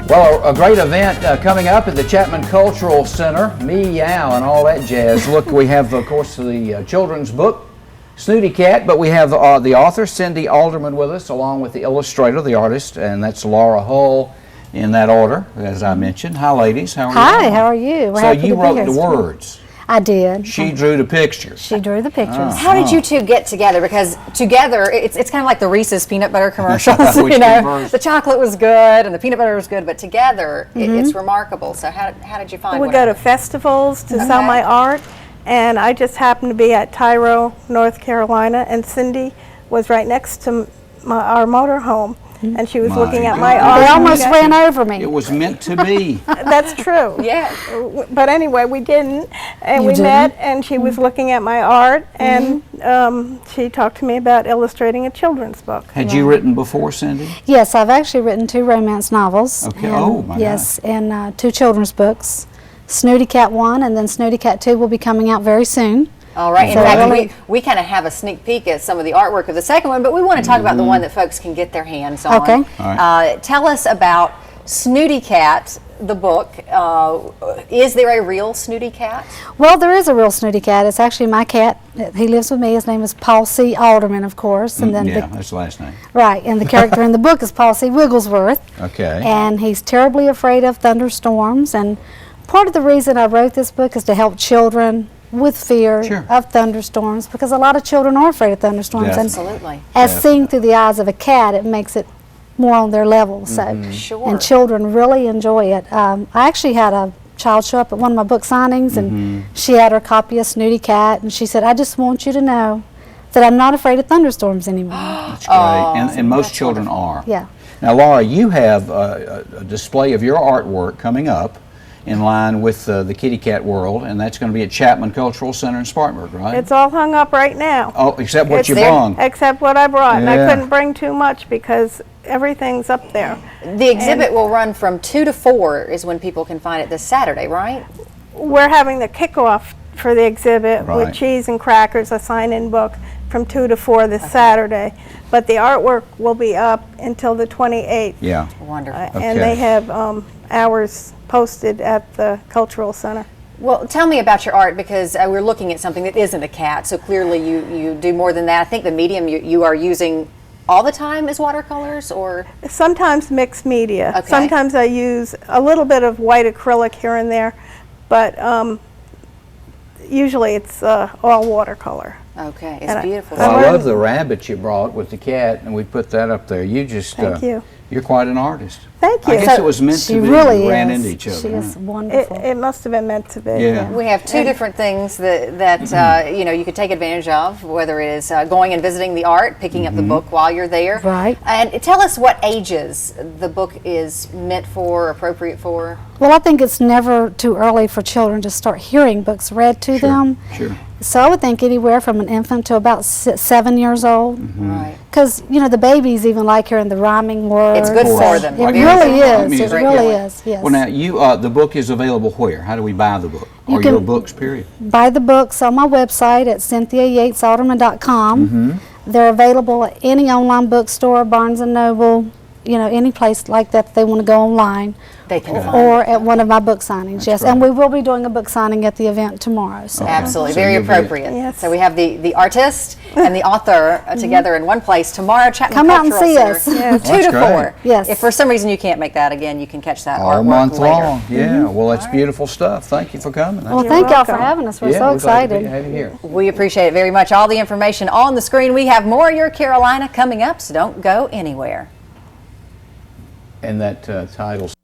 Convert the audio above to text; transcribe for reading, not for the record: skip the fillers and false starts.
Well, a great event coming up at the Chapman Cultural Center, Meow and all that jazz. Look, we have, of course, the children's book, Snooty Cat, but we have the author, Cynthia Alderman, with us, along with the illustrator, the artist, and that's Laura Hull in that order, as I mentioned. Hi, ladies. How are you? Hi, how are you? We're so happy you to be wrote here. the words. I did. She drew the pictures. She drew the pictures. How did you two get together? Because together, it's kind of like the Reese's peanut butter commercials. Which You know, converse? the chocolate was good and the peanut butter was good, but together, it's remarkable. So how did you find? We go to festivals to sell Okay. my art, and I just happened to be at Tyro, North Carolina, and Cindy was right next to our motorhome, and she was My looking at God. my art. They and we almost got- ran over me. It was meant to be. That's true. Yeah. But anyway, we didn't, and You we didn't? met, and she was looking at my art, and she talked to me about illustrating a children's book. Had you written before, Cindy? Yes, I've actually written 2 romance novels. Okay. And, Oh, my yes, and 2 children's books. Snooty Cat 1 and then Snooty Cat 2 will be coming out very soon. All right. In So fact, really- we kind of have a sneak peek at some of the artwork of the second one, but we want to talk about the one that folks can get their hands on. Okay. All right. Tell us about Snooty Cat, the book. Is there a real Snooty Cat? Well, there is a real Snooty Cat. It's actually my cat. He lives with me. His name is Paul C. Alderman, of course. And then Yeah, that's the last name. right, and the character in the book is Paul C. Wigglesworth. Okay. And he's terribly afraid of thunderstorms. And part of the reason I wrote this book is to help children with fear Sure. of thunderstorms, because a lot of children are afraid of thunderstorms. Definitely. And Absolutely. as seen through the eyes of a cat, it makes it more on their level. So, Sure. and children really enjoy it. I actually had a child show up at one of my book signings, and she had her copy of Snooty Cat, and she said, "I just want you to know that I'm not afraid of thunderstorms anymore." That's great. And most children are. Yeah. Now, Laura, you have a display of your artwork coming up in line with the Kitty Cat World, and that's going to be at Chapman Cultural Center in Spartanburg, right? It's all hung up right now. Oh, except what It's you there, brought. except what I brought, and I Yeah. couldn't bring too much because everything's up there. The exhibit will run from 2 to 4 is when people can find it this Saturday, right? We're having the kickoff for the exhibit Right. with cheese and crackers, a sign-in book, from 2 to 4 this Saturday. But the artwork will be up until the 28th. Yeah. Wonderful. And Okay. they have hours posted at the Cultural Center. Well, tell me about your art, because we're looking at something that isn't a cat, so clearly you do more than that. I think the medium you are using all the time is watercolors, or? Sometimes mixed media. Okay. Sometimes I use a little bit of white acrylic here and there, but usually it's all watercolor. Okay, it's And beautiful. Well, I learned- love the rabbit you brought with the cat, and we put that up there. You just, Thank you. You're quite an artist. Thank I you. guess it was meant She to be. really We ran is. into each other. She is huh? wonderful. It must have been meant to be. Yeah. We have 2 different things that you know, you could take advantage of, whether it is going and visiting the art, picking up the book while you're there. Right. And tell us what ages the book is meant for, appropriate for. Well, I think it's never too early for children to start hearing books read to them. Sure. So I would think anywhere from an infant to about 7 years old. Right. Because, you know, the babies even like hearing the rhyming words. It's good for them. It Very really good. is. It Music. really is, yes. Well, now, you, the book is available where? How do we buy the book? You Or your can- books, period? Buy the books on my website at CynthiaYatesAlderman.com. They're available at any online bookstore, Barnes & Noble, you know, any place like that they want to go online. They can find Or at one of my book signings, yes. great. And we will be doing a book signing at the event tomorrow. So. Absolutely, So very you'll be- appropriate. Yes. So we have the artist and the author together in one place tomorrow. Chapman Come out and Cultural see Center, us. Yes. 2 to That's 4. great. Yes. If for some reason you can't make that again, you can catch that All artwork month later. long. Yeah. Well, that's beautiful stuff. Thank you for coming. Well, You're thank y'all for welcome. having us. We're yeah, so we're glad to excited. have you here. We appreciate it very much. All the information on the screen. We have more Your Carolina coming up, so don't go anywhere. And that title's